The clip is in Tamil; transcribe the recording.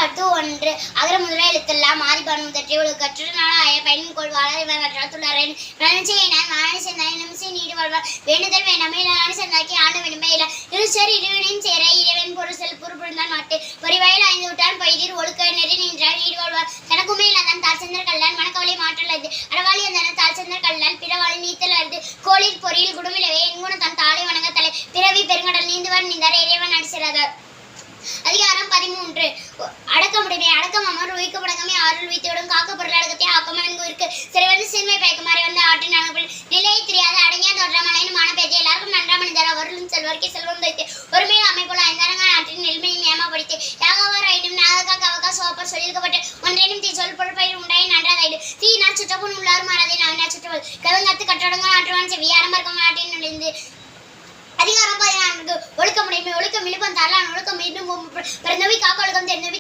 பாட்டு ஒன்று. அகர முதல எழுத்தெல்லாம் ஆதிபகவன் முதற்றே உலகு கற்றனாளாய பயன்கொள் வாழாய் நற்றாத்துள்ளாரேன் நலஞ்செய்யினார் மானடி சேர்ந்தாய் நிமிசை நீடு வாழ்வார் வேண்டுதல் வேண்டாமே நாடு சேர்ந்தாக்கி ஆண்டு விடுமே இல்ல இருச்சர் இருவனின் சேர இறைவன் பொருள் பொறுப்புடன் மாட்டு பொறிவாயில் ஐந்து விட்டான் பொய்தீர் ஒழுக்க நெறி நின்றார் நீடு வாழ்வார் தனக்குமே இல்லாதான் தாழ் செந்தர் கல்லான் மனக்கவலை மாற்றல் அது அறவாளி அந்த தாழ் செந்தர் கல்லான் பிறவாளி நீத்தல் அறுது கோளில் பொறியில் குடுமிலவே எங்குண தன் தாளை வணங்க தலை பிறவி பெருங்கடல் நீந்துவர் நீந்தார் இறைவன் அடிசிறாதார். அதிகாரம் 13. அடக்கமுடைமை அடக்கம் அமர் உயிக்கப்படக்கமே ஆறுள் வைத்தோடும் காக்க பொருள் அடக்கத்தை ஆக்கமன் இருக்கு சிறுவன் சிறுமை பயக்குமாறி வந்து ஆற்றின் அனுப்பல் நிலையை தெரியாத அடங்கிய தோற்றம் அலைனுமான பேச்சு எல்லாருக்கும் நன்றாமணிதர அவர்களும் செல்வர்க்கே செல்வம் வைத்து ஒருமையில் அமைப்புள்ள ஐந்தாரங்க நாட்டின் நெல்மையை நியமப்படுத்தி யாகவார் ஐடும் நாகக்கா கவக்கா சோப்பர் சொல்லியிருக்கப்பட்டு ஒன்றேனும் தீ சொல் பொருட்பயிர் உண்டாய் நன்றாதைடு தீ நான் சுற்றப்புண் உள்ளாரும் மாறதை நான் சுற்றவள் கவங்கத்து கட்டடங்க நாட்டுவான் செவ்வியாரம் இருக்கும் நாட்டின் நுழைந்து. அதிகாரம் 14. ஒழுக்கமுடைமை ஒழுக்கம் இழுப்பம் தரலான் ஒழுக்கம் மீண்டும் பிறந்தவை காக்க ஒழுக்கம் தெரிந்தவை